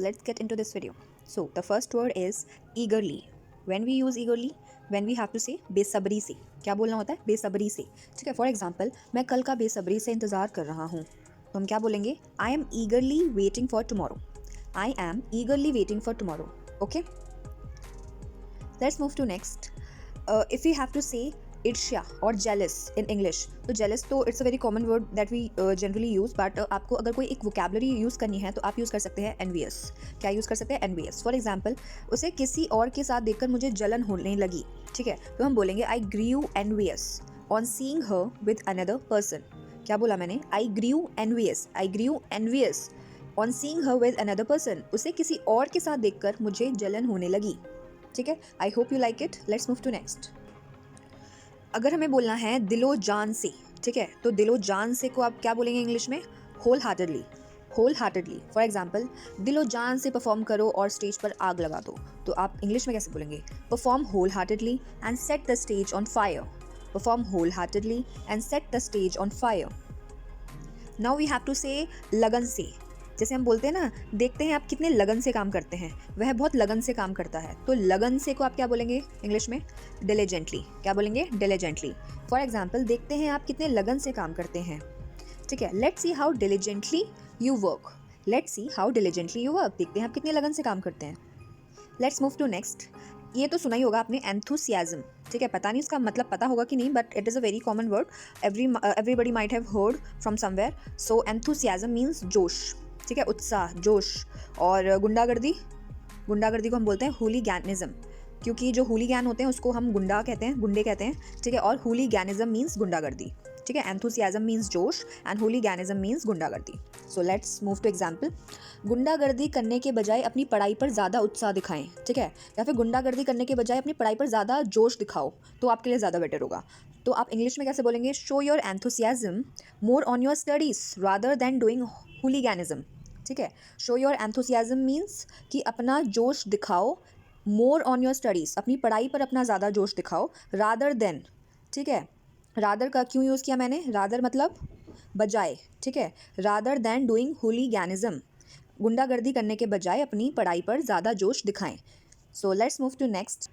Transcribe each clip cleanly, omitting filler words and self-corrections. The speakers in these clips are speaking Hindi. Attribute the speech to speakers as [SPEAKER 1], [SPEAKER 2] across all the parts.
[SPEAKER 1] Let's get into this video. So the first word is eagerly. When we use eagerly, when we have to say बेसब्री से. क्या बोलना होता है? बेसब्री से. ठीक है. फॉर एग्जाम्पल, मैं कल का बेसब्री से इंतज़ार कर रहा हूँ, तो हम क्या बोलेंगे? I am eagerly waiting for tomorrow. I am eagerly waiting for tomorrow. Okay. Let's move to next. If you have to say ईर्ष्या और जेलस इन इंग्लिश, तो जेलस तो it's a very common word that we generally use, but आपको अगर कोई एक वोकेबलरी यूज़ करनी है तो आप यूज़ कर सकते हैं एनवियस. क्या यूज़ कर सकते हैं? एनवियस. फॉर एग्जाम्पल, उसे किसी और के साथ देखकर मुझे जलन होने लगी. ठीक है, तो हम बोलेंगे I grieve envious on seeing her with another person. क्या बोला मैंने? I grieve envious. I grieve envious on seeing her with another person. उसे किसी और के साथ देखकर मुझे जलन होने लगी. ठीक है. I hope you like it. Let's move to next. अगर हमें बोलना है दिलो जान से, ठीक है, तो दिलो जान से को आप क्या बोलेंगे इंग्लिश में? Wholeheartedly. Wholeheartedly. For example, दिलो जान से परफॉर्म करो और स्टेज पर आग लगा दो, तो आप इंग्लिश में कैसे बोलेंगे? Perform wholeheartedly and set the stage on fire. Perform wholeheartedly and set the stage on fire. Now we have to say लगन से. जैसे हम बोलते हैं ना, देखते हैं आप कितने लगन से काम करते हैं, वह बहुत लगन से काम करता है, तो लगन से को आप क्या बोलेंगे इंग्लिश में? डिलिजेंटली. क्या बोलेंगे? डिलिजेंटली. फॉर एग्जाम्पल, देखते हैं आप कितने लगन से काम करते हैं. ठीक है. Let's see how diligently you work. Let's see how diligently you work. देखते हैं आप कितने लगन से काम करते हैं. Let's move to next. ये तो सुना ही होगा आपने, एंथुसियाज्म. ठीक है, पता नहीं इसका मतलब पता होगा कि नहीं, but it is a very common word. Everybody might have heard from somewhere. So enthusiasm means जोश. ठीक है, उत्साह, जोश. और गुंडागर्दी, गुंडागर्दी को हम बोलते हैं हुलीगैनिज्म, क्योंकि जो हुलीगैन होते हैं उसको हम गुंडा कहते हैं, गुंडे कहते हैं. ठीक है, और हुलीगैनिज्म मीन्स गुंडागर्दी. ठीक है, एंथुसियाज्म मीन्स जोश एंड हुलीगैनिज्म मीन्स गुंडागर्दी. So let's move to example. गुंडागर्दी करने के बजाय अपनी पढ़ाई पर ज़्यादा उत्साह दिखाएं. ठीक है, या फिर गुंडागर्दी करने के बजाय अपनी पढ़ाई पर ज़्यादा जोश दिखाओ, तो आपके लिए ज़्यादा बेटर होगा. तो आप इंग्लिश में कैसे बोलेंगे? Show your enthusiasm more on your studies rather than doing hooliganism. ठीक है, शो योर एंथुसियाज्म मीन्स कि अपना जोश दिखाओ, मोर ऑन योर स्टडीज़, अपनी पढ़ाई पर अपना ज़्यादा जोश दिखाओ, रादर देन. ठीक है, रादर का क्यों यूज़ किया मैंने? रादर मतलब बजाय. ठीक है, रादर दैन डूइंग हुलीगैनिज्म, गुंडागर्दी करने के बजाय अपनी पढ़ाई पर ज़्यादा जोश दिखाएं. So let's move to next.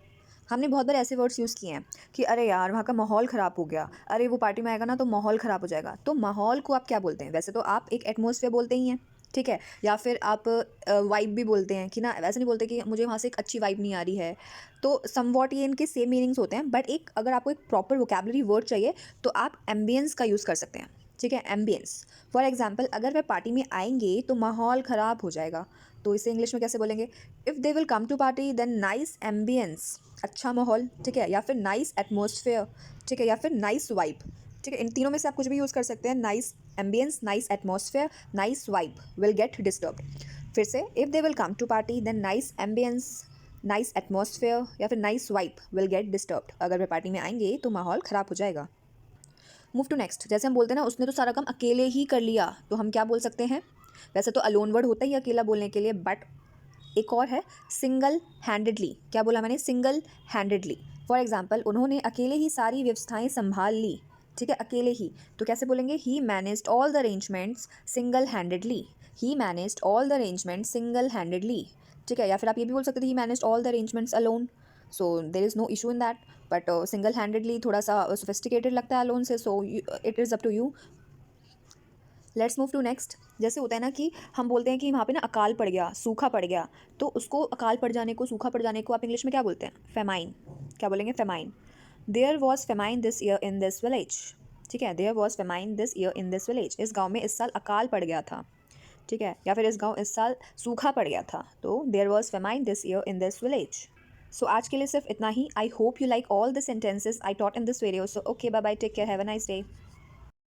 [SPEAKER 1] हमने बहुत बार ऐसे वर्ड्स यूज़ किए हैं कि अरे यार वहाँ का माहौल ख़राब हो गया, अरे वो पार्टी में आएगा ना तो माहौल ख़राब हो जाएगा. तो माहौल को आप क्या बोलते हैं? वैसे तो आप एक एटमॉस्फेयर बोलते ही हैं. ठीक है, या फिर आप वाइब भी बोलते हैं कि ना, वैसे नहीं बोलते कि मुझे वहाँ से एक अच्छी वाइब नहीं आ रही है. तो समवॉट ये इनके सेम मीनिंग्स होते हैं, बट एक अगर आपको एक प्रॉपर वोकेबलरी वर्ड चाहिए तो आप एम्बियंस का यूज़ कर सकते हैं. ठीक है, एम्बियंस. फॉर एग्जाम्पल, अगर वह पार्टी में आएंगे तो माहौल ख़राब हो जाएगा, तो इसे इंग्लिश में कैसे बोलेंगे? If they will come to party then nice ambience, अच्छा माहौल. ठीक है, या फिर नाइस एटमॉस्फेयर. ठीक है, या फिर नाइस वाइब. ठीक है, इन तीनों में से आप कुछ भी यूज़ कर सकते हैं. Nice ambience, nice atmosphere, nice vibe will get disturbed. फिर से, if they will come to party then nice ambience, nice atmosphere या फिर nice vibe will get disturbed. अगर वे पार्टी में आएंगे तो माहौल ख़राब हो जाएगा. Move to next. जैसे हम बोलते हैं ना, उसने तो सारा काम अकेले ही कर लिया, तो हम क्या बोल सकते हैं? वैसे तो अलोन वर्ड होता ही अकेला बोलने के लिए, बट एक और है सिंगल हैंडेडली. क्या बोला मैंने? Single handedly. फॉर एग्जाम्पल, उन्होंने अकेले ही सारी व्यवस्थाएं संभाल ली. ठीक है, अकेले ही, तो कैसे बोलेंगे? He managed all the arrangements single handedly. He managed all the arrangements single handedly. ठीक है, या फिर आप ये भी बोल सकते थे he managed all the arrangements alone. So there is no issue in that, but single handedly थोड़ा सा सोफिस्टिकेटेड लगता है अलोन से. So it is up to you. Let's move to next. जैसे होता है ना कि हम बोलते हैं कि वहाँ पे ना अकाल पड़ गया, सूखा पड़ गया, तो उसको अकाल पड़ जाने को, सूखा पड़ जाने को आप इंग्लिश में क्या बोलते हैं? फेमाइन. क्या बोलेंगे? Famine. There was famine this year in this village. ठीक है, there was famine this year in this village. इस गाँव में इस साल अकाल पड़ गया था. ठीक है, या फिर इस साल सूखा पड़ गया था, तो there was famine this year in this village. So आज के लिए सिर्फ इतना ही. I hope you like all the sentences I taught in this video. So okay, bye bye, take care, have a nice day.